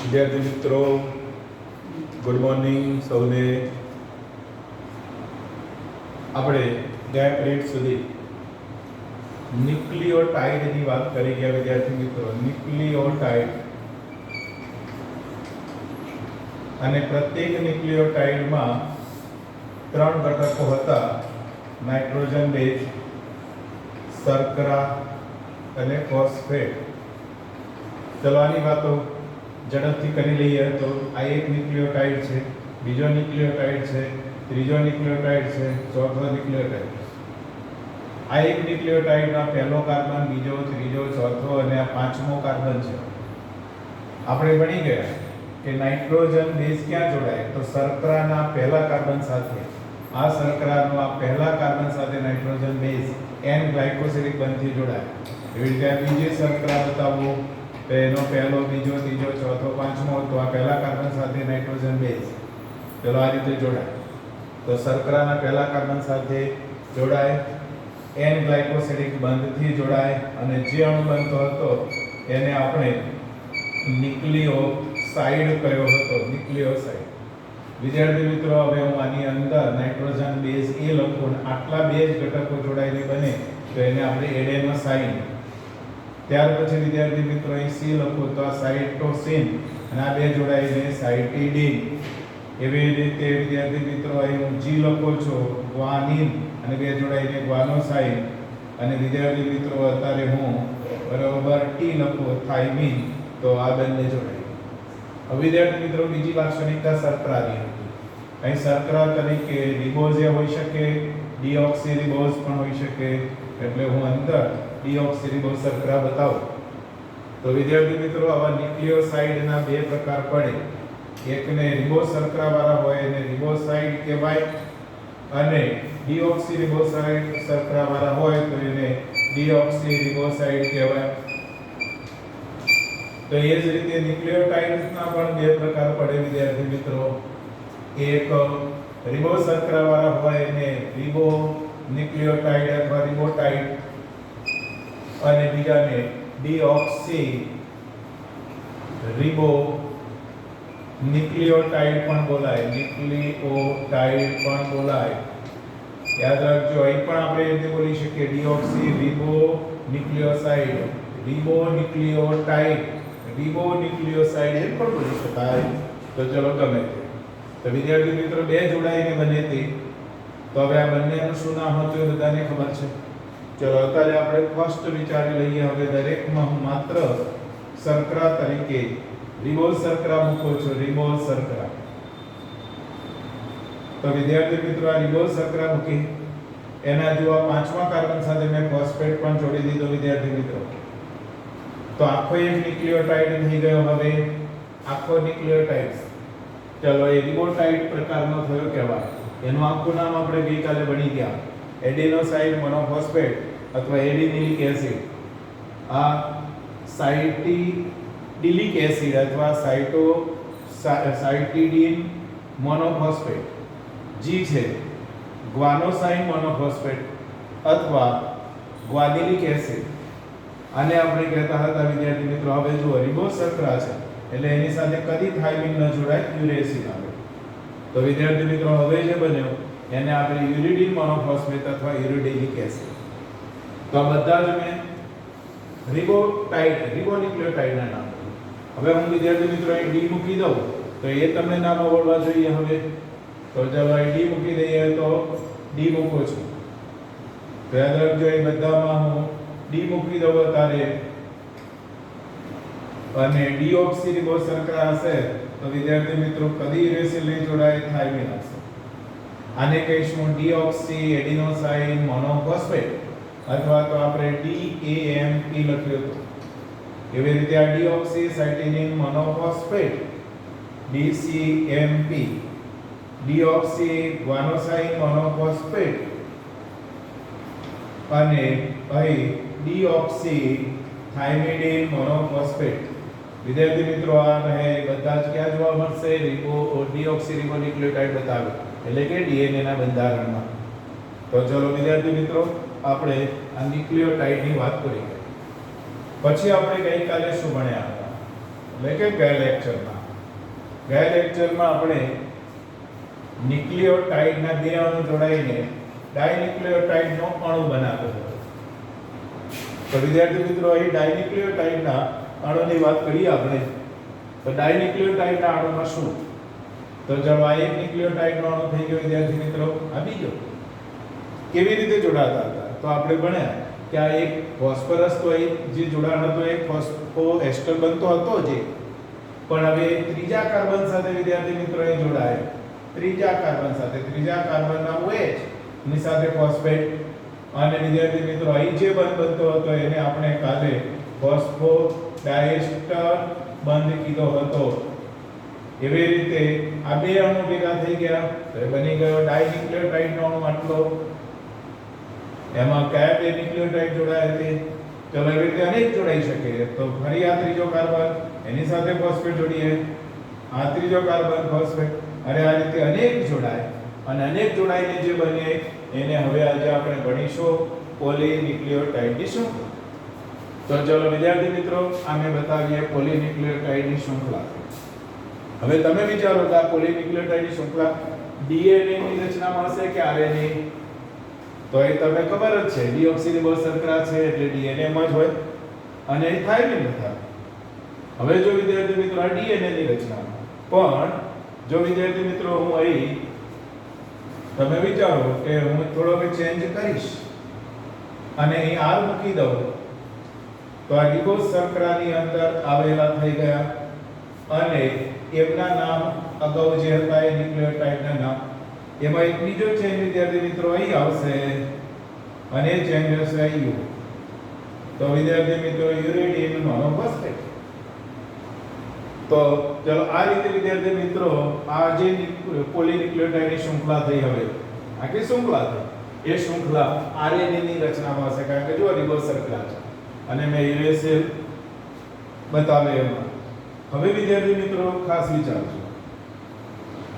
વિદ્યાર્થી મિત્રો, good morning સૌને. આપણે ગયા પીરિયડ સુધી ન્યુક્લિયોટાઇડની વાત કરી ગયા વિદ્યાર્થી મિત્રો. ન્યુક્લિયોટાઇડ અને પ્રત્યેક ન્યુક્લિયોટાઇડમાં 3 ઘટકો હતા: નાઇટ્રોજન બેઝ, શર્કરા અને ફોસ્ફેટ. ચલો આની વાતો ઝડપથી કરી લઈએ. તો આ એક ન્યુક્લિયોટાઇડ છે, બીજો ન્યુક્લિયોટાઇડ છે, ત્રીજો ન્યુક્લિયોટાઇડ છે, ચોથો ન્યુક્લિયોટાઇડ. આ એક ન્યુક્લિયોટાઇડમાં પહેલો કાર્બન, બીજો, ત્રીજો, ચોથો અને આ પાંચમો કાર્બન છે. આપણે ભણી ગયા કે નાઇટ્રોજન બેઝ ક્યાં જોડાય? તો શર્કરાના પહેલા કાર્બન સાથે. આ શર્કરાનો આ પહેલા કાર્બન સાથે નાઇટ્રોજન બેઝ N ગ્લાયકોસિલિક બંધથી જોડાય. એવી રીતે આ બીજી શર્કરા બતાવો તો એનો પહેલો, બીજો, ત્રીજો, ચોથો, પાંચમો, તો આ પહેલા કાર્બન સાથે નાઇટ્રોજન બેઝ ચલો આ રીતે જોડાય. તો શર્કરાના પહેલા કાર્બન સાથે જોડાય, N ગ્લાયકોસિલિક બંધથી જોડાય અને જે અણુ બનતો હતો એને આપણે ન્યુક્લિયોસાઇડ કહ્યો હતો. ન્યુક્લિયોસાઇડ. વિદ્યાર્થી મિત્રો, હવે હું આની અંદર નાઇટ્રોજન બેઝ એ લખું અને આટલા બે જ ઘટકો જોડાઈને બને તો એને આપણે એડેનોસાઇન. ત્યાર પછી વિદ્યાર્થી મિત્રો અહીં C લખું તો આ સાઇટોસિન અને આ બે જોડાઈને સાઇટિડીન. એવી રીતે વિદ્યાર્થી મિત્રો અહીં હું G લખું છું ગ્વાનિન અને બે જોડાઈને ગ્વાનોસાઇન. અને વિદ્યાર્થી મિત્રો અત્યારે હું બરોબર T લખું થાઇમિન, તો આ બંને જોડાય. હવે વિદ્યાર્થી મિત્રો બીજી લાક્ષણિકતા શર્કરાની હતી. અહીં શર્કરા તરીકે રિબોઝ હોઈ શકે, ડીઓક્સીરિબોઝ પણ હોઈ શકે, એટલે હું અંદર ડીઓક્સીરિબોઝ શર્કરા બતાવું. તો વિદ્યાર્થી મિત્રો આવા ન્યુક્લિયોસાઇડના બે પ્રકાર પડે. એકને રિબોઝ શર્કરા વાળા હોય એને રિબોસાઇડ કહેવાય અને ડીઓક્સીરિબોસાઇડ શર્કરા વાળા હોય તો એને ડીઓક્સીરિબોસાઇડ કહેવાય. તો એ જ રીતે ન્યુક્લિયોટાઇડ્સના પણ બે પ્રકાર પડે વિદ્યાર્થી મિત્રો. એક રિબોઝ શર્કરા વાળા હોય એને રિબો ન્યુક્લિયોટાઇડ અથવા રિબોટાઇડ અને બીજાને ડીઓક્સી રિબો ન્યુક્લિયોટાઇડ પણ બોલાય. ન્યુક્લિયોટાઇડ પણ બોલાય. યાદ રાખજો, અહીં પણ આપણે રીતે બોલી શકીએ ડીઓક્સી રિબો ન્યુક્લિયોસાઇડ, રિબો ન્યુક્લિયોટાઇડ, રિબો ન્યુક્લિયોસાઇડ એમ પણ બોલી શકાય. તો ચલો ગમે તે. તો વિદ્યાર્થી મિત્રો બે જોડાઈને બને તે. તો હવે આ બંનેનું શું નામ હતું એ બધાને ખબર છે. ચલો અત્યારે આપણે ફર્સ્ટ વિચારી લઈએ. હવે દરેકમાં હું માત્ર શર્કરા તરીકે રિબોઝ શર્કરા મૂકું છું. રિબોઝ શર્કરા. તો વિદ્યાર્થી મિત્રો આ રિબોઝ શર્કરા મૂકી એના જો આ પાંચમા કાર્બન સાથે મેં ફોસ્ફેટ પણ જોડી દીધો વિદ્યાર્થી મિત્રો. તો આખો એક ન્યુક્લિયોટાઇડ થઈ ગયો. હવે આખો ન્યુક્લિયોટાઇડ ચલો એ રિબોટાઇડ પ્રકારનો થયો કહેવાય. એનું આખું નામ આપણે ગઈકાલે ભણી ગયા, એડિનોસાઇન મોનોફોસ્ફેટ અથવા એડિનિલિક એસિડ. આ સાઇટિડિલિક એસિડ અથવા સાઇટિડીન મોનોફોસ્ફેટ. G છે ગ્વાનોસાઇન મોનોફોસ્ફેટ અથવા ગ્વાનિલિક એસિડ. આને આપણે કહેતા હતા વિદ્યાર્થી મિત્રો. હવે જુઓ રિબોઝ શર્કરા છે એટલે એની સાથે કદી થાઇમિન ન જોડાય, યુરેસિન આવે. તો વિદ્યાર્થી મિત્રો હવે જે બન્યો એને આપણે યુરિડીન મોનોફોસ્ફેટ અથવા યુરિડિલિક એસિડ. તો આ બધા જ મેં રિબોટાઇડ રિબોન્યુક્લિયોટાઇડના નામ. હવે હું વિદ્યાર્થી મિત્રો અહીં D મૂકી દઉં તો એ તમને નામ આવડવા જોઈએ. હવે તો ચાલો અહીં D મૂકી દઈએ. તો D મૂકું છું તો યાદ રાખજો એ બધામાં હું D મૂકી દઉં અત્યારે. અને ડીઓક્સીરિબોઝ શર્કરા હશે તો વિદ્યાર્થી મિત્રો કદી યુરેસિલ નહીં જોડાય, થાઇમિન હશે. આને કહીશું ડીઓક્સી એડિનોસાઇન મોનોફોસ્ફેટ અથવા તો આપણે DAMP લખ્યું હતું. એવી રીતે આ deoxy સાઇટિનિન monophosphate DCMP, deoxy guanosine monophosphate અને અહીં ડીઓક્સી થાઇમિડિન મોનોફોસ્ફેટ. વિદ્યાર્થી મિત્રો આ રહે બધા જ ક્યાં જોવા મળશે? ડીઓક્સી રિબોન્યુક્લિયોટાઇડ બતાવે એટલે કે DNA ના બંધારણમાં. તો ચલો વિદ્યાર્થી મિત્રો આપણે આ ન્યુક્લિયોટાઇડની વાત કરી. પછી આપણે ગઈકાલે શું ભણ્યા હતા એટલે કે ગયા લેક્ચરમાં ગયા લેક્ચરમાં આપણે ન્યુક્લિયોટાઇડના બે અણુ જોડાઈને ડાયન્યુક્લિયોટાઇડનો અણુ બનાવ્યો હતો. તો વિદ્યાર્થી મિત્રો અહીં ડાયન્યુક્લિયોટાઇડના અણુની વાત કરીએ આપણે. તો ડાયન્યુક્લિયોટાઇડના અણુમાં શું? તો ચલો આ એક ન્યુક્લિયોટાઇડનો અણુ થઈ ગયો વિદ્યાર્થી મિત્રો. આ બીજો કેવી રીતે જોડાતા હતા? તો આપણે ભણ્યા કે આ એક ફોસ્ફરસ તો એ જે જોડાણ હતો એ ફોસ્ફોએસ્ટર બનતો હતો જે, પણ હવે ત્રીજા કાર્બન સાથે વિદ્યાર્થી મિત્રો એ જોડાય. ત્રીજા કાર્બન સાથે, ત્રીજા કાર્બનના OH ની સાથે ફોસ્ફેટ, અને વિદ્યાર્થી મિત્રો અહીં જે બંધ બનતો હતો એને આપણે કાલે ફોસ્ફોડાયસ્ટર બંધ કીધો હતો. એવી રીતે આ બે અણુ ભેગા થઈ ગયા તો એ બની ગયો ડાયન્યુક્લિયોટાઇડનો અણુ આટલો. એમાં કયા બે ન્યુક્લિયોટાઇડ જોડાયા છે? ચલો એવી રીતે અનેક જોડાઈ શકે. તો ફરી આ ત્રીજો કાર્બન એની સાથે ફોસ્ફેટ જોડીએ, આ ત્રીજો કાર્બન ફોસ્ફેટ, અને આ રીતે અનેક જોડાય, અને અનેક જોડાઈને જે બને એને હવે આજે આપણે ભણીશું પોલીન્યુક્લિયોટાઇડની શૃંખલા. તો ચલો વિદ્યાર્થી મિત્રો આને બતાવીએ પોલીન્યુક્લિયોટાઇડની શૃંખલા. હવે તમે વિચારો કે આ પોલીન્યુક્લિયોટાઇડની શૃંખલા ડીએનએ ની રચનામાં હશે કે આરએનએ? તો એ તમને ખબર જ છે, ડીઓક્સીરીબોઝ શર્કરા છે એટલે ડીએનએ માં જ હોય, અને એ થાઇમિન થાય. હવે જો વિદ્યાર્થી મિત્રો આ ડીએનએ ની રચનામાં, પણ જો વિદ્યાર્થી મિત્રો હું અહીં તમે વિચારો કે હું થોડોક ચેન્જ કરીશ અને અહીં આર મૂકી દઉં તો આ રિબોઝ શર્કરાની અંદર આવેલા થઈ ગયા, અને એમના નામ અગાઉ જે હતા એ ન્યુક્લિયોટાઇડના નામ, એમાં એક બીજો ચેન્જ વિદ્યાર્થી મિત્રો અહીં આવશે, અને એ ચેન્જ હશે યુ. તો વિદ્યાર્થી મિત્રો યુરેડિયમ મોનોફોસ્ફેટ. તો ચલો આ રીતે વિદ્યાર્થી મિત્રો આ જે પોલીન્યુક્લિયોટાઇડની શૃંખલા થઈ, હવે આખી શૃંખલા થઈ, એ શૃંખલા આરએનએ ની રચનામાં હશે, કારણ કે જો રિબોઝ શર્કરા છે અને મેં યુરેસિલ બતાવે એમાં. હવે વિદ્યાર્થી મિત્રો ખાસ વિચારજો,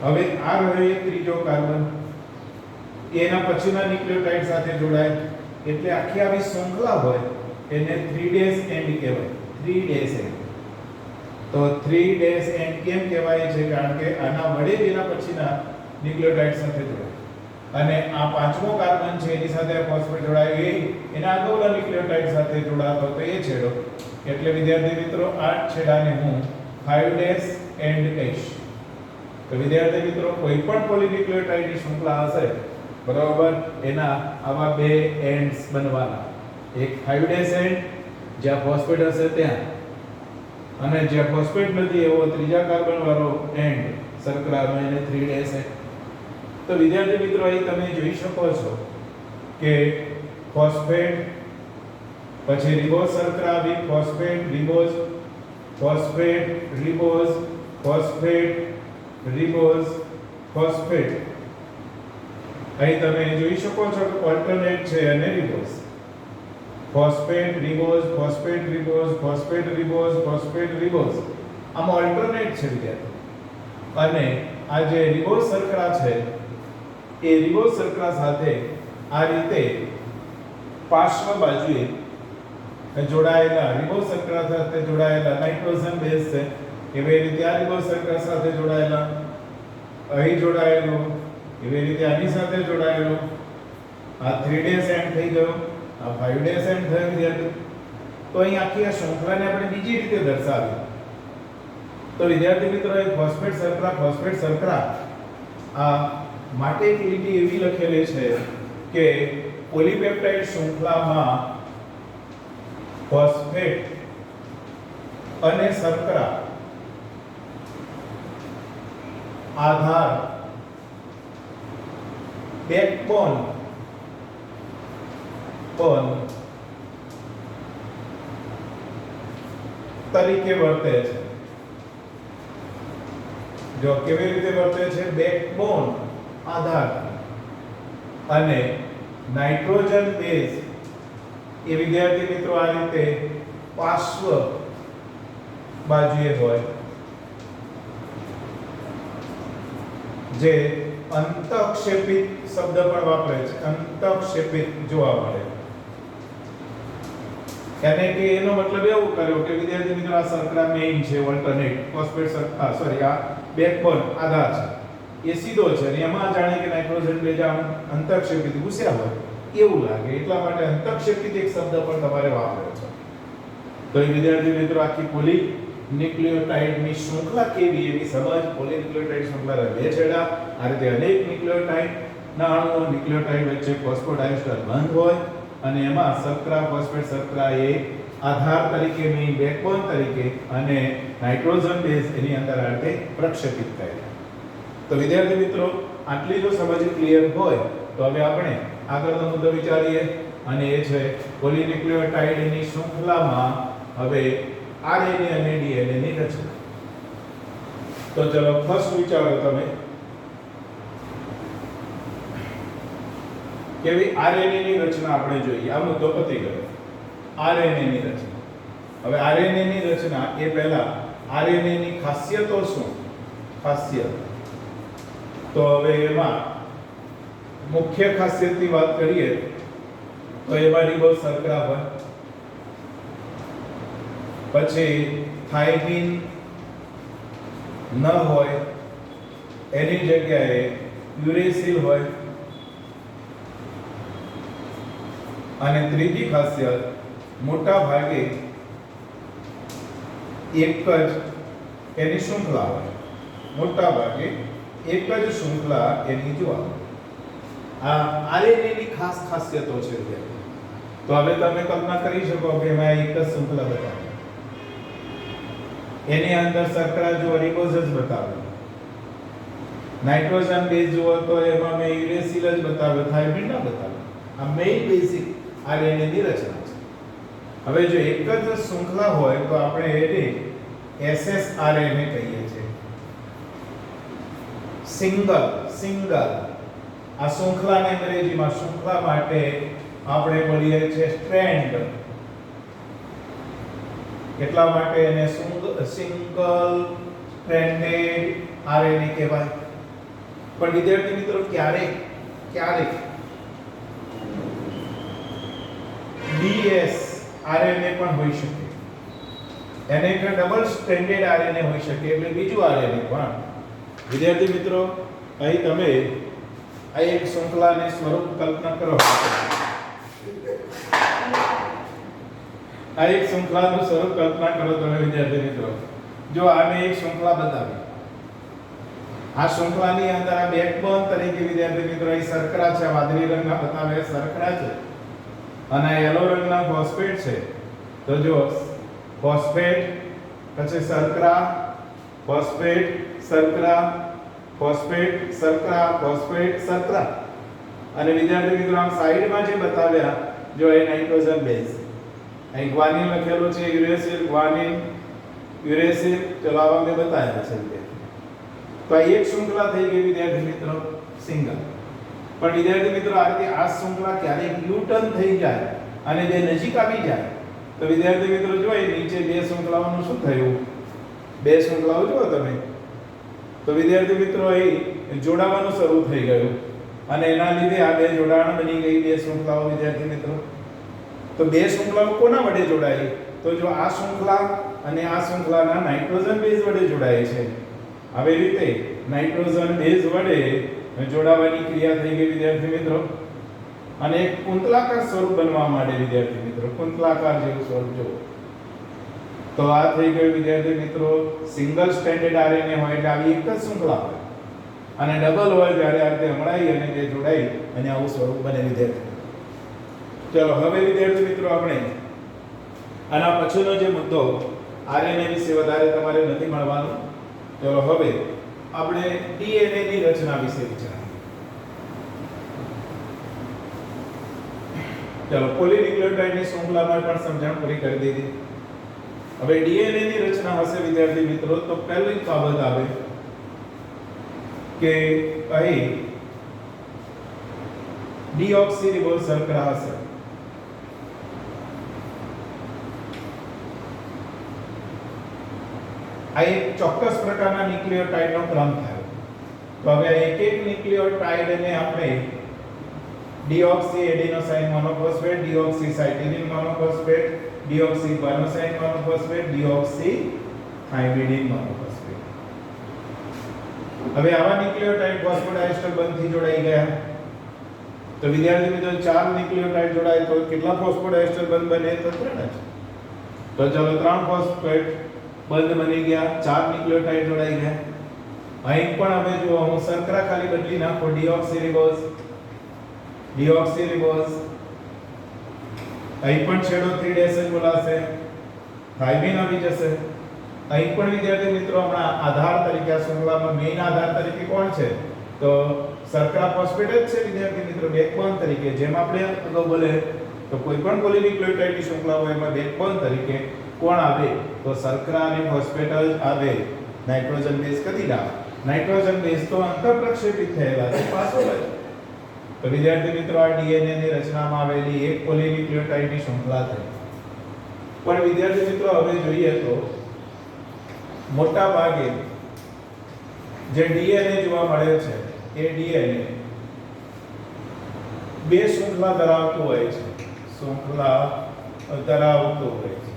હવે આ રહ્યો એક ત્રીજો કાર્બન, એના પછીના ન્યુક્લિયોટાઇડ સાથે જોડાય એટલે આખી આવી શૃંખલા હોય એને 3' એન્ડ કહેવાય. 3' એન્ડ. તો 3' એન્ડ કેમ કહેવાય છે? કારણ કે આના વડે એના પછીના ન્યુક્લિયોટાઇડ સાથે જોડાય, અને આ પાંચમો કાર્બન છે એની સાથે ફોસ્ફેટ જોડાય, એના અગાઉના ન્યુક્લિયોટાઇડ સાથે જોડાતો તો એ છેડો, એટલે વિદ્યાર્થી મિત્રો આ છેડાને હું 5' એન્ડ કહીશ. તો વિદ્યાર્થી મિત્રો કોઈ પણ પોલીન્યુક્લિયોટાઇડની શૃંખલા હશે બરાબર, એના આવા બે એન્ડ્સ બનવાના, એક 5' એન્ડ જ્યાં ફોસ્ફેટ હશે ત્યાં, અને જ્યાં ફોસ્ફેટ નથી એવો ત્રીજા કાર્બન વાળો એન્ડ શર્કરાનો એને 3' એન્ડ. તો વિદ્યાર્થી મિત્રો અહીં તમે જોઈ શકો છો કે ફોસ્ફેટ પછી રિબોઝ શર્કરા આવી, phosphate ribose, phosphate ribose, phosphate ribose, phosphate. અહીં તમે જોઈ શકો છો કે ઓલ્ટરનેટ છે અને ribose, phosphate ribose, phosphate ribose, phosphate ribose, phosphate ribose. આમાં ઓલ્ટરનેટ છે વિદ્યાર્થી. અને આ જે રિબોઝ શર્કરા છે એ રિબોઝ શર્કરા સાથે આ રીતે પાર્શ્વ બાજુએ જોડાયેલા રિબોઝ શર્કરા સાથે જોડાયેલા નાઇટ્રોજન બેઝ છે, એવી રીતે આ રિબોઝ શર્કરા સાથે જોડાયેલા, અહીં જોડાયેલો, એવી રીતે આની સાથે જોડાયેલો, આ 3' એન્ડ થઈ ગયો, આ 5' એન્ડ થયો વિદ્યાર્થી. તો અહીં આખી આ શૃંખલાને આપણે બીજી રીતે દર્શાવી. તો વિદ્યાર્થી મિત્રો એક ફોસ્ફેટ શર્કરા આ માટે એક લીટી એવી લખેલી છે કે પોલીપેપ્ટાઇડ શૃંખલામાં ફોસ્ફેટ અને શર્કરા આધાર બેકબોન તરીકે વર્તે છે. જો કેવી રીતે વર્તે છે? બેકબોન આધાર, અને નાઇટ્રોજન બેઝ એ વિદ્યાર્થી મિત્રો આ રીતે પાર્શ્વ બાજુએ હોય, જે અંતઃક્ષેપિત શબ્દ પણ વાપરે છે, અંતઃક્ષેપિત જોવા મળે. એને કે એનો મતલબ એવું કર્યો કે વિદ્યાર્થી મિત્રો આ શર્કરા મેઇન છે, ઓલ્ટરનેટ ફોસ્ફેટ સોરી આ બેકબોન આધાર છે, એ સીધો છે અને એમાં જાણે કે નાઇટ્રોજન બેઝ આમ અંતઃક્ષેપિત ઘૂસ્યા હોય એવું લાગે, એટલા માટે અંતઃક્ષેપિત એક શબ્દ પણ તમારે વાપર્યો છે. તો એ વિદ્યાર્થી મિત્રો આખી પોલી ન્યુક્લિયોટાઇડની શૃંખલા કેવી એની સમજ, પોલી ન્યુક્લિયોટાઇડ શૃંખલા બે છેડા, આ રીતે અનેક ન્યુક્લિયોટાઇડ ના અણુઓ ન્યુક્લિયોટાઇડ વચ્ચે ફોસ્ફોડાયસ્ટર બંધ હોય અને એમાં શર્કરા ફોસ્ફેટ શર્કરા એ આધાર તરીકે મેઇન બેકબોન તરીકે અને નાઇટ્રોજન બેઝ એની અંદર આ રીતે પ્રક્ષેપિત થાય. તો વિદ્યાર્થી મિત્રો આટલી જો સમજ ક્લિયર હોય તો હવે આપણે આગળનો મુદ્દો વિચારીએ અને એ છે પોલીન્યુક્લિયોટાઇડની શૃંખલામાં હવે આરએનએ અને ડીએનએ ની રચના. તો ચલો ફર્સ્ટ વિચારો તમે કેવી આરએનએ ની રચના આપણે જોઈએ. આ મુદ્દો પતી ગયો. આરએનએ ની રચના. હવે આરએનએ ની રચના એ પહેલા આરએનએ ની ખાસિયતો શું? ખાસિયત તો હવે એમાં મુખ્ય ખાસિયતની વાત કરીએ તો એમાં રિબોઝ શર્કરા હોય, પછી થાઇમિન ન હોય એની જગ્યાએ યુરેસિલ હોય, અને ત્રીજી ખાસિયત મોટા ભાગે એક જ એની શૃંખલા હોય, મોટા ભાગે એક જ શૃંખલા એની જોવા મળે. આ આરએનએ ની ખાસ ખાસિયતો છે. તો હવે તમે કલ્પના કરી શકો કે એમાં એક જ શૃંખલા બતાવે, એની અંદર શર્કરા જો રિબોઝ જ બતાવે, નાઇટ્રોજન બેઝ જુઓ તો એમાં મેં યુરેસિલ જ બતાવે, થાઇમિન ના બતાવે. આ મેઇન બેઝિક આરએનએ ની રચના છે. હવે જો એક જ શૃંખલા હોય તો આપણે એને એસએસઆરએનએ કહીએ છીએ. સિંગલ આ શૃંખલાને અંગ્રેજીમાં શૃંખલા માટે આપણે બોલીએ છીએ સ્ટ્રેન્ડ. એટલા માટે એને સિંગલ સ્ટ્રેન્ડેડ આરએનએ કહેવાય. પણ વિદ્યાર્થી મિત્રો ક્યારેક ડીએસ આરએનએ પણ હોઈ શકે, એને એક ડબલ સ્ટ્રેન્ડેડ આરએનએ હોઈ શકે, એટલે બીજું આરએનએ પણ. વિદ્યાર્થી મિત્રો અહીં તમે આ એક શૃંખલાને સ્વરૂપ કલ્પના કરો. આ એક શૃંખલાનું સ્વરૂપ કલ્પના કરો તમે વિદ્યાર્થી મિત્રો. જો આને એક શૃંખલા બતાવી, આ શૃંખલાની અંદર આ બેકબોન તરીકે વિદ્યાર્થી મિત્રો અહીં શર્કરા છે, વાદળી રંગના બતાવે શર્કરા છે, અને યલો રંગના ફોસ્ફેટ છે. તો જો ફોસ્ફેટ પછી શર્કરા, ફોસ્ફેટ શર્કરા, ફોસ્ફેટ શર્કરા, ફોસ્ફેટ શર્કરા. અને વિદ્યાર્થી મિત્રો આમ સાઈડમાં જે બતાવ્યા જો એ નાઇટ્રોજન બેઝ, અહીં ગ્વાનિન લખેલું છે, યુરેસિલ, ગ્વાનિન, યુરેસિલ, ચલો આવા મેં બતાવ્યા છે. તો આ એક શૃંખલા થઈ ગઈ વિદ્યાર્થી મિત્રો સિંગલ. પણ વિદ્યાર્થી મિત્રો આ રીતે આ શૃંખલા ક્યારેક યુટર્ન થઈ જાય અને બે નજીક આવી જાય તો વિદ્યાર્થી મિત્રો જો એ નીચે બે શૃંખલાઓનું શું થયું? બે શૃંખલાઓ જુઓ તમે તો વિદ્યાર્થી મિત્રો એ જોડાવાનું શરૂ થઈ ગયું અને એના લીધે આ બે જોડાણ બની ગઈ બે શૃંખલાઓ વિદ્યાર્થી મિત્રો. તો બે શૃંખલાઓ કોના વડે જોડાઈ? તો જો આ શૃંખલા અને આ શૃંખલાના નાઇટ્રોજન બેઝ વડે જોડાય છે. આવી રીતે નાઇટ્રોજન બેઝ વડે જોડાવાની ક્રિયા થઈ ગઈ વિદ્યાર્થી મિત્રો, અને એક કુંતલાકાર સ્વરૂપ બનવા માંડે વિદ્યાર્થી મિત્રો, કુંતલાકાર જેવું સ્વરૂપ જો. તો આ થઈ ગયું વિદ્યાર્થી મિત્રો સિંગલ સ્ટ્રેન્ડેડ આરએનએ હોય એટલે આવી એક જ શૃંખલા હોય, અને ડબલ હોય ત્યારે આ રીતે હમણાઈ અને તે જોડાઈ અને આવું સ્વરૂપ બને વિદ્યાર્થી. ચલો હવે વિદ્યાર્થી મિત્રો આપણે આના પછીનો જે મુદ્દો આરએનએ વિશે વધારે તમારે નથી મળવાનું. ચલો હવે આપણે ડીએનએ ની રચના વિશે વિચારીએ. ચલો પોલીન્યુક્લિયોટાઇડની શૃંખલામાં પણ સમજણ પૂરી કરી દીધી. હવે ડીએનએ ની રચના હશે વિદ્યાર્થી મિત્રો તો પહેલી બાબત આવે કે અહીં ડીઓક્સીરિબોઝ શર્કરા હશે. આ એક ચોક્કસ પ્રકારના ન્યુક્લિયોટાઇડનો ક્રમ થયો. તો હવે એક એક ન્યુક્લિયોટાઇડને આપણે deoxy adenosine monophosphate, deoxy cytidine monophosphate, deoxy guanosine monophosphate, deoxy thymidine monophosphate. હવે આવા ન્યુક્લિયોટાઇડ ફોસ્ફોડાયસ્ટર બંધથી જોડાઈ ગયા. તો વિદ્યાર્થી મિત્રો 4 ન્યુક્લિયોટાઇડ જોડાય તો કેટલા ફોસ્ફોડાયસ્ટર બંધ બને? તો 3 જ. તો ચલો 3 ફોસ્ફેટ બંધ બની ગયા, 4 ન્યુક્લિયોટાઇડ જોડાઈ ગયા. અહીં પણ હવે જો હું શર્કરા ખાલી બદલી નાખો, ડીઓક્સીરિબોઝ, ડીઓક્સીરિબોઝ. અહીં પણ છેડો 3 ડેશ જ બોલાશે, થાઇમિન આવી જશે. અહીં પણ વિદ્યાર્થી મિત્રો હમણાં આધાર તરીકે આ શૃંખલામાં મેઇન આધાર તરીકે કોણ છે? તો શર્કરા ફોસ્ફેટ જ છે વિદ્યાર્થી મિત્રો, બેકબોન તરીકે. જેમ આપણે અગાઉ બોલે તો કોઈ પણ પોલિન્યુક્લિયોટાઇડની શૃંખલા હોય એમાં બેકબોન તરીકે કોણ આવે? તો શર્કરા અને ફોસ્ફેટ જ આવે. નાઇટ્રોજન બેઝ કદી ના. નાઇટ્રોજન બેઝ તો અંતઃપ્રક્ષેપિત થયેલા છે, પાછો જ. તો વિદ્યાર્થી મિત્રો આ ડીએનએ ની રચનામાં આવેલી એક પોલિન્યુક્લિયોટાઇડની શૃંખલા થઈ. પણ વિદ્યાર્થી મિત્રો હવે જોઈએ તો મોટા ભાગે જે ડીએનએ જોવા મળે છે એ ડીએનએ બે શૃંખલા ધરાવતું હોય છે, શૃંખલા ધરાવતું હોય છે,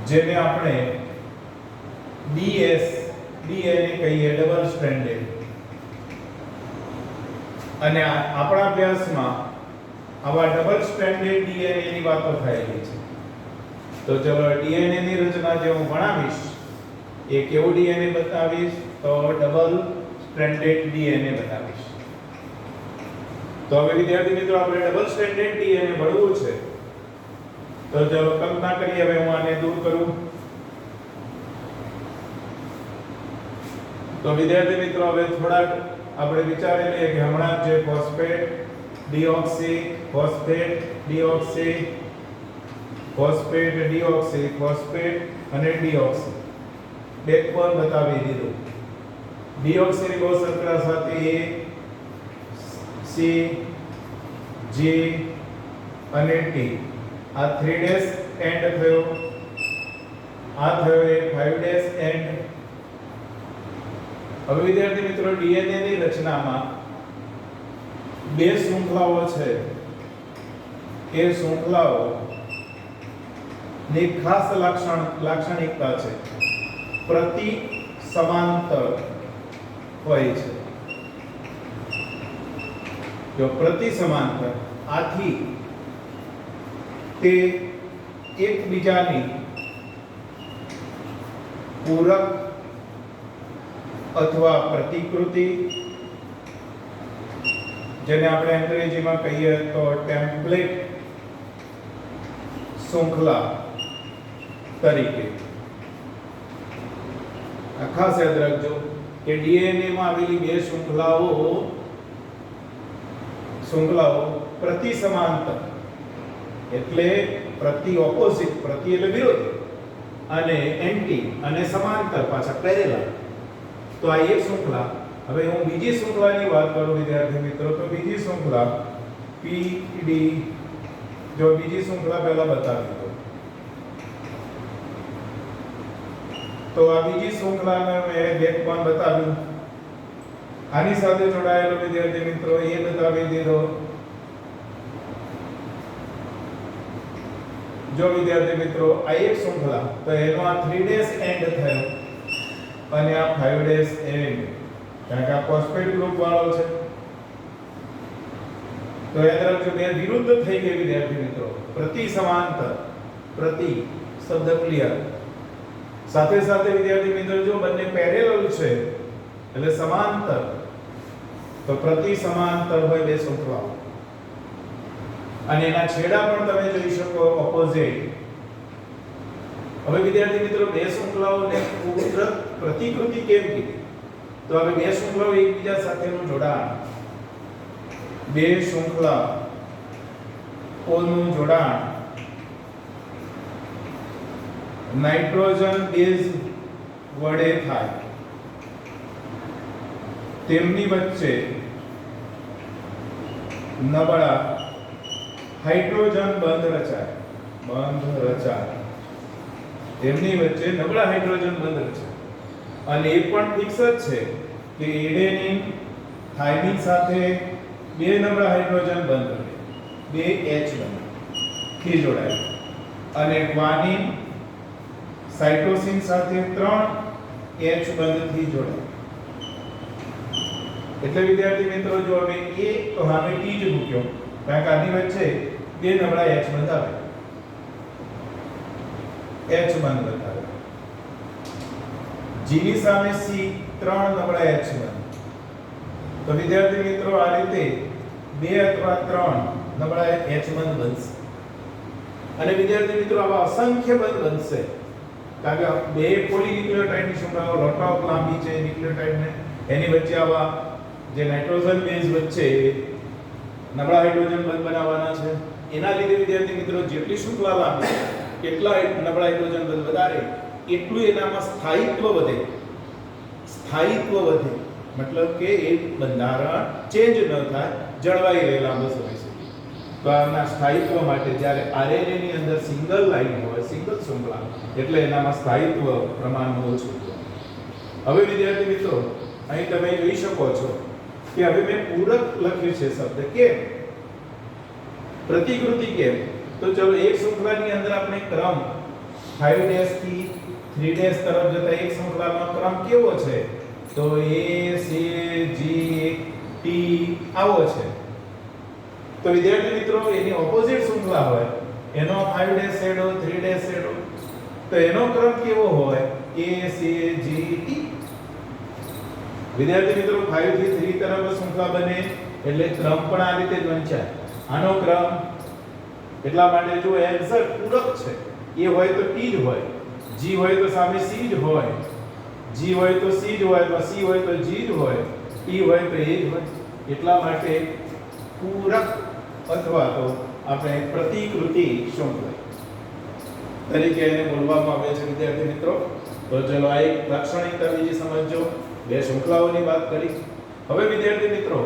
જેને આપણે ડીએનએ કહીએ, ડબલ સ્ટ્રેન્ડેડ. અને આપણા અભ્યાસમાં આવા ડબલ સ્ટ્રેન્ડેડ ડીએનએ ની વાતો થયેલી છે. તો ચલો ડીએનએ ની રચના જે હું ભણાવીશ એ કેવું ડીએનએ બતાવીશ? તો ડબલ સ્ટ્રેન્ડેડ ડીએનએ બતાવીશ. તો હવે વિદ્યાર્થી મિત્રો આપણે ડબલ સ્ટ્રેન્ડેડ ડીએનએ ભણવું છે. તો ચલો કલ્પના કરીએ, હવે હું આને દૂર કરું. તો વિદ્યાર્થી મિત્રો હવે થોડાક આપણે વિચારી લઈએ કે હમણાં જે phosphate, deoxy, phosphate, deoxy, phosphate, deoxy, phosphate અને ડીઓક્સી બેકબોન બતાવી દીધું. ડીઓક્સીરિબોઝ શર્કરા સાથે A, C, G અને T આ 3 ડેશ એન્ડ થયો, આ થયો એ 5 ડેશ એન્ડ. હવે વિદ્યાર્થી મિત્રો ડીએનએ ની રચનામાં બે શૃંખલાઓ છે. એ શૃંખલાઓ ની ખાસ લાક્ષણિકતા છે, પ્રતિ સમાંતર હોય છે. જો પ્રતિ સમાંતર, આથી તે એકબીજાની પૂરક અથવા પ્રતિકૃતિ, જેને આપણે અંગ્રેજીમાં કહીએ તો ટેમ્પલેટ શૃંખલા તરીકે. ખાસ યાદ રાખજો કે ડીએનએ માં આવેલી બે શૃંખલાઓ પ્રતિ સમાંતર એટલે પ્રતિ ઓપોઝિટ, પ્રતિ એટલે વિરોધી, અને એન્ટી અને સમાંતર પાછા પેરેલલ. તો આ એક શૃંખલા. હવે હું બીજી શૃંખલાની વાત કરું વિદ્યાર્થી મિત્રો, તો બીજી શૃંખલા PD, જો બીજી શૃંખલા પહેલા બતાવી દો. તો આ બીજી શૃંખલાને મેં બેકબોન બતાવ્યું. આની સાથે જોડાયેલો વિદ્યાર્થી મિત્રો એ બતાવી દીધો. જો વિદ્યાર્થી મિત્રો આ એક શૃંખલા, તો એનો આ 3 ડેશ એન્ડ થયો અને આ 5 ડેશ એન્ડ, કારણ કે આ ફોસ્ફેટ ગ્રુપ વાળો છે. તો યાદ રાખજો બે વિરુદ્ધ થઈ ગઈ વિદ્યાર્થી મિત્રો, પ્રતિ સમાંતર, પ્રતિ શબ્દ ક્લિયર. સાથે સાથે વિદ્યાર્થી મિત્રો જો બંને પેરેલલ છે એટલે સમાંતર, તો પ્રતિ સમાંતર હોય બે શૃંખલાઓ. અને એના છેડા પણ તમે જોઈ શકો ઓપોઝિટ. હવે વિદ્યાર્થી મિત્રો બે શૃંખલાઓને પ્રતિકૃતિ કેમ કીધી? તો હવે બે શૃંખલાઓ એકબીજા સાથેનું જોડાણ, બે શૃંખલાઓનું જોડાણ નાઇટ્રોજન બેઝ વડે થાય. તેમની વચ્ચે નબળા હાઇડ્રોજન બંધ રચાય. તેમની વચ્ચે નબળા હાઇડ્રોજન બંધ રચાય. અને એ પણ ફિક્સ જ છે કે એડેનિન થાઇમિન સાથે બે નબળા હાઇડ્રોજન બંધ રહે. બે H બંધ થી જોડાય અને ગ્વાનિન સાઇટોસિન સાથે 3 H બંધ થી જોડાય. એટલે વિદ્યાર્થી મિત્રો જો હવે A તો હવે T જ મૂક્યો કારણ કે આની વચ્ચે બે નબળા H બંધ આવે. H બંધ બતાવે. G ની સામે C 3 નબળા H બંધ. તો વિદ્યાર્થી મિત્રો આ રીતે 2 અથવા 3 નબળા H બંધ બનશે. અને વિદ્યાર્થી મિત્રો આવા અસંખ્ય બંધ બનશે કારણ કે બે પોલીન્યુક્લિયોટાઇડની શૃંખલાઓ લોટ લાંબી છે ન્યુક્લિયોટાઇડને એની વચ્ચે આવા જે નાઇટ્રોજન બેઝ વચ્ચે નબળા હાઇડ્રોજન બંધ બનાવવાના છે. એના લીધે વિદ્યાર્થી મિત્રો જેટલી શૃંખલા લાંબી કેટલા નબળા હાઇડ્રોજન બંધ વધારે એટલું એનામાં સ્થાયિત્વ વધે. સ્થાયિત્વ વધે મતલબ કે એ બંધારણ ચેન્જ ન થાય, જળવાઈ રહે લાંબો સમય સુધી. તો આના સ્થાયિત્વ માટે જ્યારે આરએનએ ની અંદર સિંગલ લાઈન હોય, સિંગલ શૃંખલા, એટલે એનામાં સ્થાયિત્વ પ્રમાણમાં ઓછું હોય. હવે વિદ્યાર્થી મિત્રો અહીં તમે જોઈ શકો છો કે હવે મેં પૂરક લખ્યું છે શબ્દ કેમ, પ્રતિકૃતિ કેમ. તો ચલો એક શૃંખલાની અંદર આપણે ક્રમ 5' થી 3' તરફ જતા એક શૃંખલાનો ક્રમ કેવો છે તો A C G T આવો છે. તો વિદ્યાર્થી મિત્રો એની ઓપોઝિટ શૃંખલા હોય એનો 5' શેડો 3' શેડો તો એનો ક્રમ કેવો હોય A C G T. વિદ્યાર્થી મિત્રો 5 થી 3 તરફ શૃંખલા બને એટલે ક્રમ પણ આ રીતે જ વંચાય. આનો ક્રમ એટલા માટે જો એક્ઝેક્ટ પૂરક છે. A હોય તો T જ હોય, G હોય તો સામે C જ હોય, G હોય તો C જ હોય, C હોય તો G જ હોય, T હોય તો A જ હોય. એટલા માટે પૂરક અથવા તો આપણે પ્રતિકૃતિ શૃંખલા તરીકે એને બોલવામાં આવે છે વિદ્યાર્થી મિત્રો. તો ચલો આ એક લાક્ષણિકતા બીજી સમજો. બે શૃંખલાઓની વાત કરી. હવે વિદ્યાર્થી મિત્રો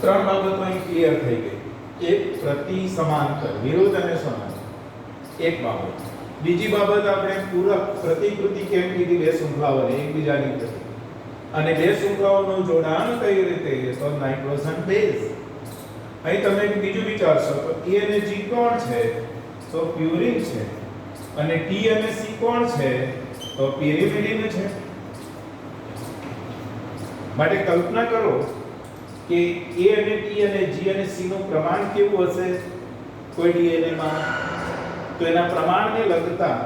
ત્રણ બાબતો અહીં ક્લિયર થઈ ગઈ. એક પ્રતિ સમાંતર, વિરુદ્ધ અને સમાંતર એક બાબત. બીજી બાબત આપણે પૂરક પ્રતિકૃતિ કેમ કીધી બે શૃંખલાઓને એકબીજાની પ્રતિ, અને બે શૃંખલાઓનું જોડાણ કઈ રીતે તો નાઇટ્રોજન બેઝ. અહીં તમે બીજું વિચારશો તો A અને G કોણ છે તો પ્યુરિન છે, અને T અને C કોણ છે તો પેરિમિડિન છે. માટે કલ્પના કરો કે A અને T અને G અને C નું પ્રમાણ કેવું હશે કોઈ DNA માં. તો એના પ્રમાણને લગતા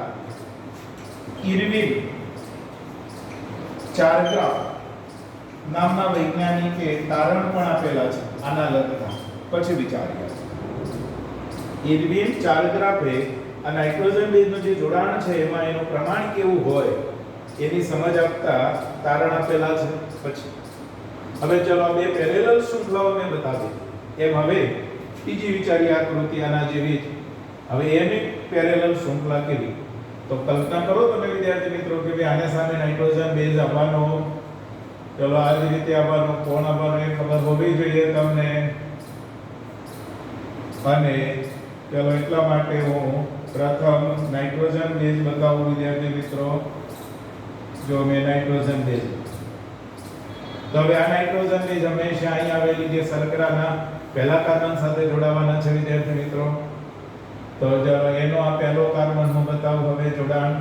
ઇર્વિન ચારગ્રાફ નામના વૈજ્ઞાનિકે તારણ પણ આપેલા છે આના લગતા. પછી વિચારીએ. ઇર્વિન ચારગ્રાફે આ નાઇટ્રોજન બેઝનું જે જોડાણ છે એમાં એનું પ્રમાણ કેવું હોય એની સમજ આપતા તારણ આપેલા છે. પછી હવે ચલો આ બે પેરેલલ શૃંખલાઓ મેં બતાવી. એમ હવે ત્રીજી વિચારીએ આકૃતિ આના જેવી જ. હવે એની પેરેલલ શૃંખલા કેવી તો કલ્પના કરો તમે વિદ્યાર્થી મિત્રો કે ભાઈ આને સામે નાઇટ્રોજન બેઝ આવવાનો, ચલો આ જ રીતે આવવાનો, કોણ આવવાનો એ ખબર હોવી જોઈએ તમને. અને ચલો એટલા માટે હું પ્રથમ નાઇટ્રોજન બેઝ બતાવું વિદ્યાર્થી મિત્રો. જો મેં નાઇટ્રોજન બેઝ, તો હવે આ નાઇટ્રોજન બેઝ હંમેશા અહીં આવેલી જે શર્કરાના પહેલા કાર્બન સાથે જોડાવાના છે વિદ્યાર્થી મિત્રો. તો ચલો એનો આ પહેલો કાર્બન હું બતાવું હવે જોડાણ.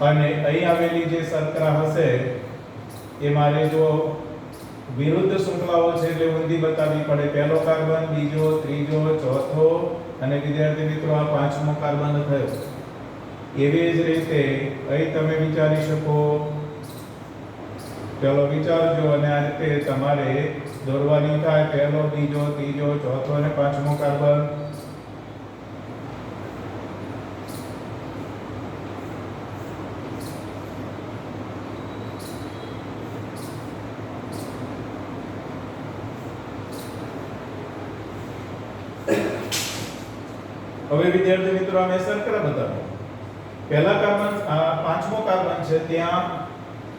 અને અહીં આવેલી જે શર્કરા હશે એ મારે જો વિરુદ્ધ શૃંખલાઓ છે એટલે ઊંધી બતાવવી પડે. પહેલો કાર્બન, બીજો, ત્રીજો, ચોથો અને વિદ્યાર્થી મિત્રો આ પાંચમો કાર્બન થયો. એવી જ રીતે અહીં તમે વિચારી શકો. ચલો વિચારજો અને આ રીતે તમારે દોરવાની થાય. પહેલો, બીજો, ત્રીજો, ચોથો અને પાંચમો કાર્બન. હવે વિદ્યાર્થી મિત્રો અમે શર્કરા બતાવ્યો. પહેલા કાર્બન પાંચમો કાર્બન છે ત્યાં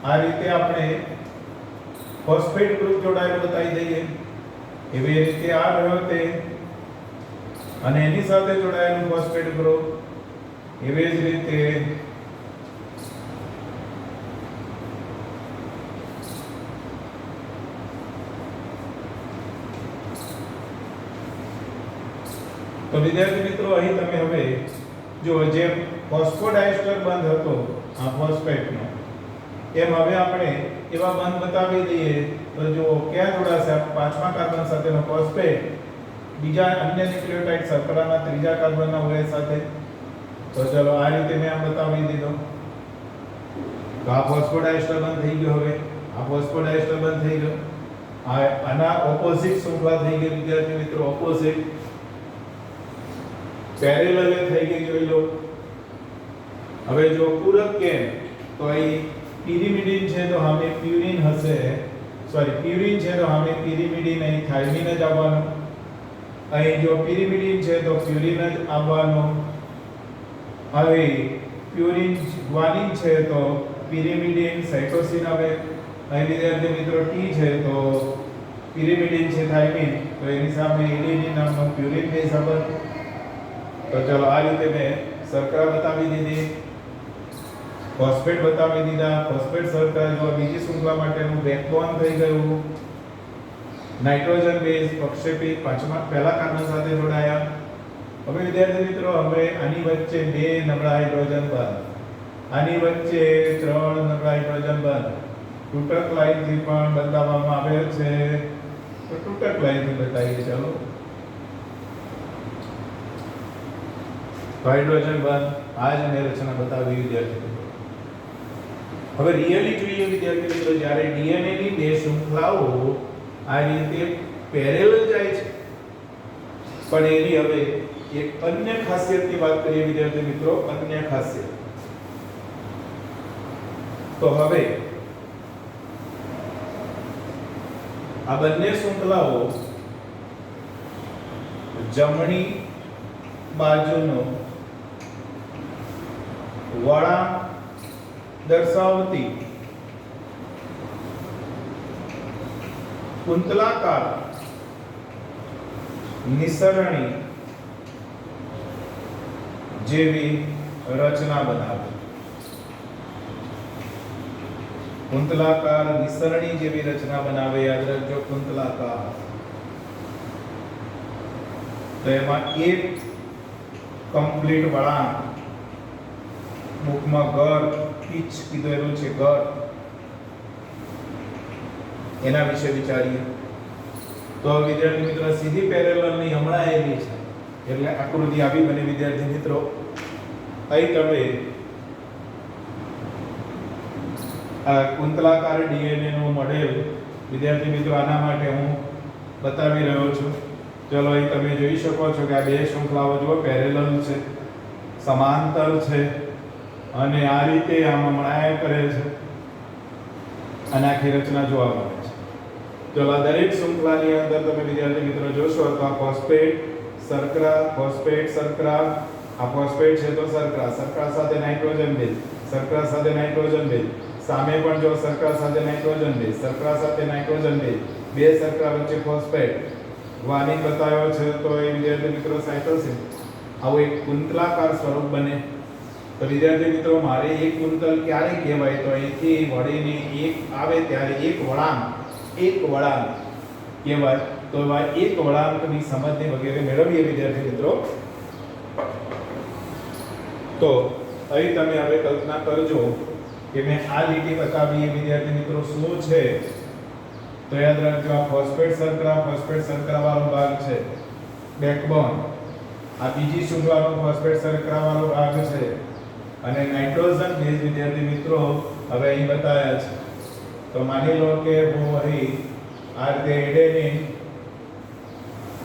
આ રીતે આપણે ફોસ્ફેટ ગ્રુપ જોડાયેલું બતાવી દઈએ. એવી રીતે આ રહ્યો તે અને એની સાથે જોડાયેલું ફોસ્ફેટ ગ્રુપ. એવી જ રીતે વિદ્યાર્થી મિત્રો અહીં તમે હવે જો જે ફોસ્ફોડાયસ્ટર બંધ હતો આ ફોસ્ફેટનો, એમ હવે આપણે એવા બંધ બતાવી દઈએ તો જો ક્યાં જોડાશે? પાંચમા કાર્બન સાથેનો ફોસ્ફેટ બીજા અન્ય ન્યુક્લિયોટાઇડ શર્કરાના ત્રીજા કાર્બનના OH સાથે. તો ચલો આ રીતે મેં આમ બતાવી દીધો. તો આ ફોસ્ફોડાયસ્ટર બંધ થઈ ગયો. હવે આ ફોસ્ફોડાયસ્ટર બંધ થઈ ગયો. આના ઓપોઝિટ શૃંખલા થઈ ગઈ વિદ્યાર્થી મિત્રો, ઓપોઝિટ. પેરેલલ થઈ ગઈ, જોઈ લો. હવે જો પૂરક કેમ? તો અહીં પિરિમિડિન છે તો સામે પ્યુરિન હશે, સોરી પ્યુરિન છે તો સામે પિરિમિડિન, અહીં થાઇમિન જ આવવાનું. અહીં જો પિરિમિડિન છે તો પ્યુરિન જ આવવાનું. હવે પ્યુરિન ગ્વાનિન છે તો પિરિમિડિન સાઇટોસિન આવે. અહીં વિદ્યાર્થી મિત્રો ટી છે તો પિરિમિડિન છે થાઇમિન, તો એની સામે એડિનિન નામનો પ્યુરિન બેઝ આવે. તો ચલો આ રીતે મેં શર્કરા બતાવી દીધી, ફોસ્ફેટ બતાવી દીધા. ફોસ્ફેટ શર્કરા જો બીજી શૃંખલા માટેનું બેકબોન થઈ ગયું. નાઇટ્રોજન બેઝ પ્રક્ષેપિત પહેલા કાર્બન સાથે જોડાયા. હવે વિદ્યાર્થી મિત્રો હવે આની વચ્ચે બે નબળા હાઇડ્રોજન બંધ, આની વચ્ચે ત્રણ નબળા હાઇડ્રોજન બંધ તૂટક લાઇનથી પણ બતાવવામાં આવે છે. તો તૂટક લાઇનથી બતાવીએ. ચાલો હાઇડ્રોજન બંધ આ જ મેં રચના બતાવી વિદ્યાર્થી મિત્રો. હવે રિયલી જોઈએ વિદ્યાર્થી મિત્રો, જ્યારે ડીએનએ ની બે શૃંખલાઓ આ રીતે પેરેલલ જાય છે, પણ એની હવે એક અન્ય ખાસિયતની વાત કરીએ વિદ્યાર્થી મિત્રો, અન્ય ખાસિયત. તો હવે આ બંને શૃંખલાઓ જમણી બાજુનો વળાંક દર્શાવતી કુંતલાકાર નિસરણી જેવી રચના બનાવે. કુંતલાકાર નિસરણી જેવી રચના બનાવે. યાદ રાખજો, કુંતલાકાર. તો એમાં એક કમ્પ્લીટ વળાંક, બુકમાં ગર પીચ કીધેલું છે, ગર, એના વિશે વિચારીએ. તો વિદ્યાર્થી મિત્રો સીધી પેરેલલ ની હમણાં એવી છે, એટલે આકૃતિ આવી બની વિદ્યાર્થી મિત્રો. અહીં તમે આ કુંતલાકાર ડીએનએ નું મોડેલ વિદ્યાર્થી મિત્રો આના માટે હું બતાવી રહ્યો છું. ચલો અહીં તમે જોઈ શકો છો કે આ બે શૃંખલાઓ જો પેરેલલ છે, સમાંતર છે, અને આ રીતે આમાં મળાયા કરે છે, અને આખી રચના જોવા મળે છે. ચલો આ દરેક શૃંખલાની અંદર તમે વિદ્યાર્થી મિત્રો જોશો તો આ ફોસ્ફેટ શર્કરા, ફોસ્ફેટ શર્કરા, આ ફોસ્ફેટ છે તો શર્કરા, શર્કરા સાથે નાઇટ્રોજન બેઝ, શર્કરા સાથે નાઇટ્રોજન બેઝ, સામે પણ જો શર્કરા સાથે નાઇટ્રોજન બેઝ, શર્કરા સાથે નાઇટ્રોજન બેઝ, બે શર્કરા વચ્ચે ફોસ્ફેટ, ગ્વાનિન બતાવ્યો છે તો એ વિદ્યાર્થી મિત્રો સાઇટોસિન. આવું એક કુંતલાકાર સ્વરૂપ બને. તો વિદ્યાર્થી મિત્રો મારે એક કુંતલ ક્યારે કહેવાય? તો અહીંથી વળીને એક આવે ત્યારે એક વળાંક કહેવાય. તો આ એક વળાંકની સમજને વગેરે મેળવીએ વિદ્યાર્થી મિત્રો. તો અહીં તમે હવે કલ્પના કરજો કે મેં આ લીટી બતાવી વિદ્યાર્થી મિત્રો શું છે? તો યાદ રાખજો, આ ફોસ્ફેટ શર્કરા વાળો ભાગ છે, બેકબોન. આ બીજી શૃંખલાનો ફોસ્ફેટ શર્કરા વાળો ભાગ છે, અને નાઇટ્રોજન બેઝ વિદ્યાર્થી મિત્રો હવે અહીં બતાવ્યા છે. તો માની લો કે હું અહીં આ રીતે એડેનિન,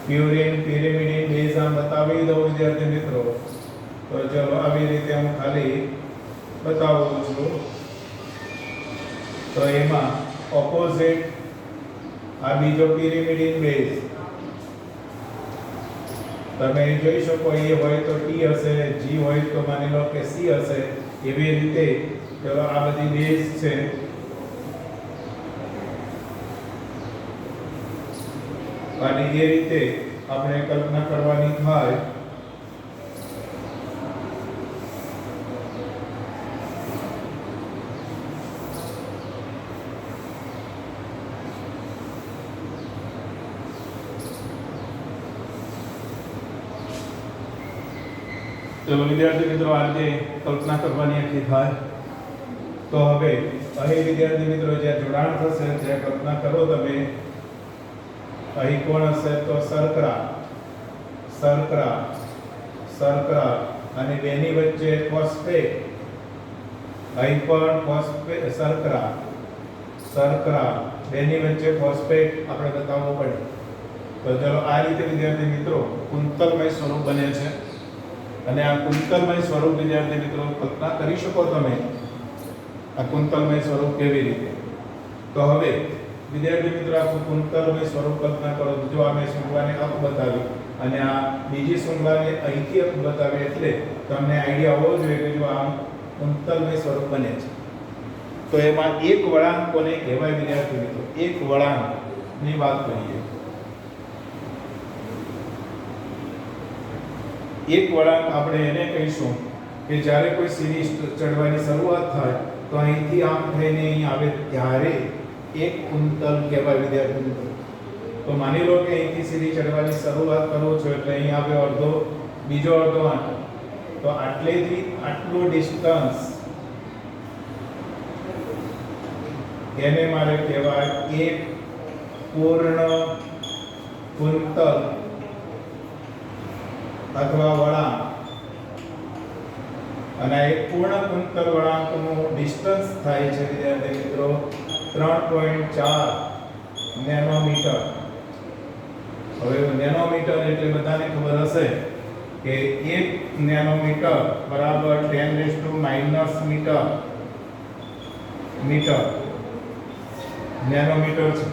પ્યુરિન, પિરિમિડિન બેઝ આમ બતાવી દઉં વિદ્યાર્થી મિત્રો. તો ચલો આવી રીતે હું ખાલી બતાવું છું. તો એમાં ઓપોઝિટ આ બીજો પિરિમિડિન બેઝ તમે જોઈ શકો, એ હોય તો ટી હશે, જી હોય તો માની લો કે સી હશે. એવી રીતે ચલો આ બધી બેઝ છે. અને એ રીતે આપણે કલ્પના કરવાની થાય. ચલો વિદ્યાર્થી મિત્રો આ રીતે કલ્પના કરવાની આખી થાય. તો હવે અહીં વિદ્યાર્થી મિત્રો જ્યાં જોડાણ થશે ત્યાં કલ્પના કરો તમે. અહીં કોણ હશે? તો શર્કરા શર્કરા શર્કરા અને બેની વચ્ચે ફોસ્ફેટ. અહીં પણ ફોસ્ફેટ શર્કરા શર્કરા બેની વચ્ચે ફોસ્ફેટ આપણે બતાવવું પડે. તો ચલો આ રીતે વિદ્યાર્થી મિત્રો કુંતલમય સ્વરૂપ બને છે. અને આ કુંતલમય સ્વરૂપ વિદ્યાર્થી મિત્રો કલ્પના કરી શકો તમે આ કુંતલમય સ્વરૂપ કેવી રીતે. તો હવે વિદ્યાર્થી મિત્રો આ કુંતલમય સ્વરૂપ કલ્પના કરો. જો આ મેં શૃંખલાને અપ બતાવી અને આ બીજી શૃંખલાને અહીંથી અપ બતાવી એટલે તમને આઈડિયા હોવો જોઈએ કે જો આ કુંતલમય સ્વરૂપ બને છે તો એમાં એક વળાંક કોને કહેવાય વિદ્યાર્થી મિત્રો? એક વળાંકની વાત કરીએ. એક વળાંક આપણે એને કહીશું કે જ્યારે કોઈ સીડી ચડવાની શરૂઆત થાય તો અહીંથી આમ થઈને અહીં આવે ત્યારે એક કુંતલ કહેવાય વિદ્યાર્થી મિત્રો. તો માની લો કે અહીંથી સીડી ચડવાની શરૂઆત કરો છો એટલે અહીં આવે અડધો, બીજો અડધો આંટો. તો આટલેથી આટલું ડિસ્ટન્સ એને મારે કહેવાય એક પૂર્ણ કુંતલ અથવા વળાંક. અને એક પૂર્ણ કુંતલ વળાંકનું ડિસ્ટન્સ થાય છે વિદ્યાર્થી મિત્રો 3.4 નેનોમીટર. હવે નેનોમીટર એટલે બધાને ખબર હશે કે 1 નેનોમીટર બરાબર 10⁻⁻ મીટર નેનોમીટર છે.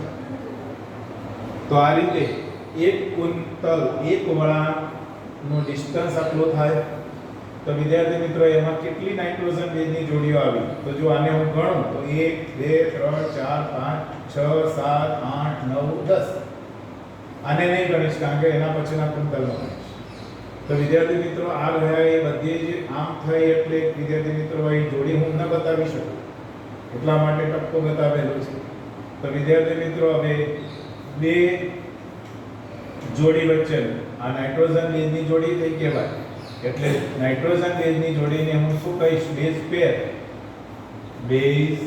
તો આ રીતે એક કુંતલ એક વળાંકનું ડિસ્ટન્સ આટલું થાય. તો વિદ્યાર્થી મિત્રો એમાં કેટલી નાઇટ્રોજન બેઝની જોડીઓ આવી? તો જો આને હું ગણું તો 1 2 3 4 5 6 7 8 9 10. આને નહીં ગણીશ કારણ કે એના પછીના કુંતલમાં ગણીશ. તો વિદ્યાર્થી મિત્રો આ રહ્યા એ બધી જ આમ થઈ એટલે વિદ્યાર્થી મિત્રો અહીં જોડી હું ન બતાવી શકું એટલા માટે ટપકો બતાવેલો છે. તો વિદ્યાર્થી મિત્રો હવે બે જોડી વચ્ચે આ નાઇટ્રોજન બેઝની જોડી થઈ કહેવાય. એટલે નાઇટ્રોજન બેઝની જોડીને હું શું કહીશ? બેઝ પેર. બેઝ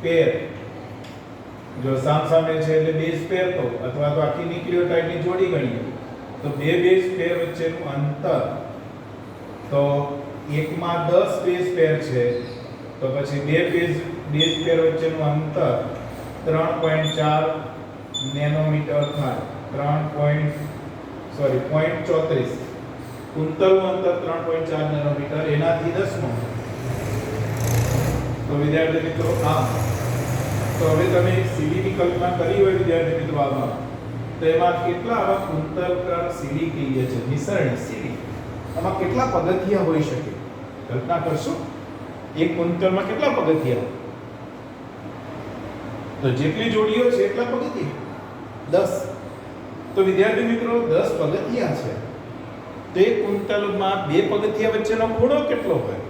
પેર જો સામસામે છે એટલે બેઝ પેર તો અથવા તો આખી ન્યુક્લિયોટાઇડની જોડી ગણીએ તો બે બેઝ પેર વચ્ચેનું અંતર તો એકમાં 10 બેઝ પેર છે તો પછી બે બેઝ પેર વચ્ચેનું અંતર 3.4 નેનોમીટર થાય. 0.34 કુંતલનું અંતર 3.4 નેનોમીટર એનાથી 10મો. તો વિદ્યાર્થી મિત્રો આ તો હવે તમે સીડીની કલ્પના કરી હોય વિદ્યાર્થી મિત્રો આમાં તો એમાં કેટલા આવા કુંતલકાર સીડી કહીએ છે નિસરણી સીડી આમાં કેટલા પગથિયા હોઈ શકે? કલ્પના કરશો એક કુંતલમાં કેટલા પગથિયા? તો જેટલી જોડીઓ છે એટલા પગથિયા 10. તો વિદ્યાર્થી મિત્રો 10 પગથિયા છે. તો એક કુંતલમાં બે પગથિયા વચ્ચેનો ખૂણો કેટલો હોય?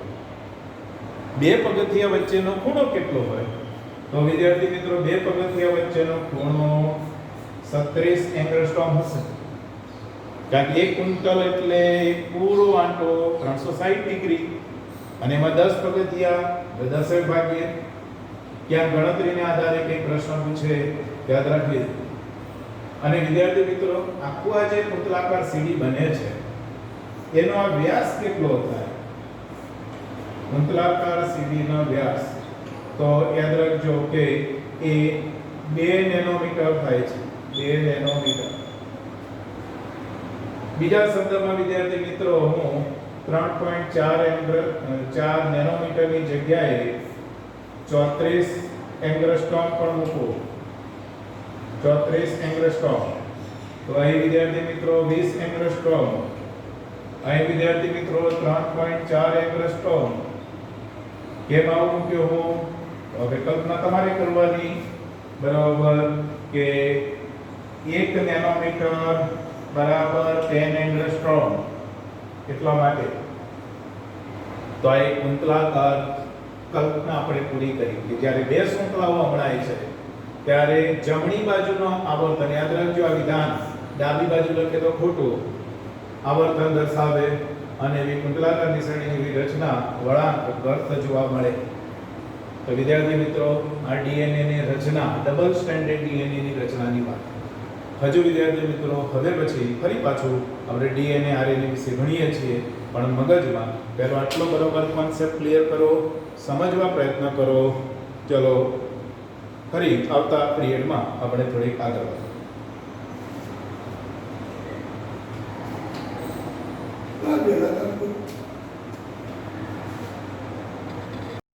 બે પગથિયા વચ્ચેનો ખૂણો કેટલો હોય? તો વિદ્યાર્થી મિત્રો બે પગથિયા વચ્ચેનો ખૂણો 36 એંગસ્ટ્રોમ હશે. કારણ કે એક કુંતલ એટલે પૂરો આંટો 360 ડિગ્રી અને એમાં 10 પગથિયા 10 ભાગીએ. ક્યાં ગણતરીને આધારે કંઈ પ્રશ્ન પૂછે યાદ રાખીએ. અને વિદ્યાર્થી મિત્રો આખું આ જે કુંતલાકાર સીડી બને છે એનો આ વ્યાસ કેટલો થાય? કુંતલાકાર સીડીનો વ્યાસ તો યાદ રાખજો કે એ 2 નેનોમીટર થાય છે. 2 નેનોમીટર. બીજા શબ્દમાં વિદ્યાર્થી મિત્રો હું 3.4 નેનોમીટરની જગ્યાએ 34 એંગસ્ટ્રોમ પણ મૂકું. 34 એંગસ્ટ્રોમ. તો અહીં વિદ્યાર્થી મિત્રો 20 એંગસ્ટ્રોમ. અહીં વિદ્યાર્થી મિત્રો 3.4 એંગસ્ટ્રોમ. કેમ આવું મૂક્યો હું? હવે કલ્પના તમારે કરવાની બરાબર કે 1 નેનોમીટર બરાબર 10 એંગસ્ટ્રોમ. એટલા માટે તો આ એક કુંતલાકાર કલ્પના આપણે પૂરી કરી કે જ્યારે બે શૃંખલાઓ હમણાય છે ત્યારે જમણી બાજુનો આવર્તન યાદ રાખજો. આ વિધાન ડાબી બાજુ લખે તો ખોટું આવર્તન દર્શાવે અને એવી કુંડલાકાર નિસરણી જેવી રચના વળાંક ગર્ત જોવા મળે. તો વિદ્યાર્થી મિત્રો, આ ડીએનએ ની રચના ડબલ સ્ટ્રેન્ડેડ ડીએનએ ની રચનાની વાત. હજુ વિદ્યાર્થી મિત્રો, હવે પછી ફરી પાછું આપણે ડીએનએ આરએનએ વિશે ભણીએ છીએ, પણ મગજમાં પહેલો આટલો બરોબર કોન્સેપ્ટ ક્લિયર કરો, સમજવા પ્રયત્ન કરો. ચલો ફરી આવતા પિરિયડમાં આપણે થોડીક આગળ વધીએ. Lagi lah kan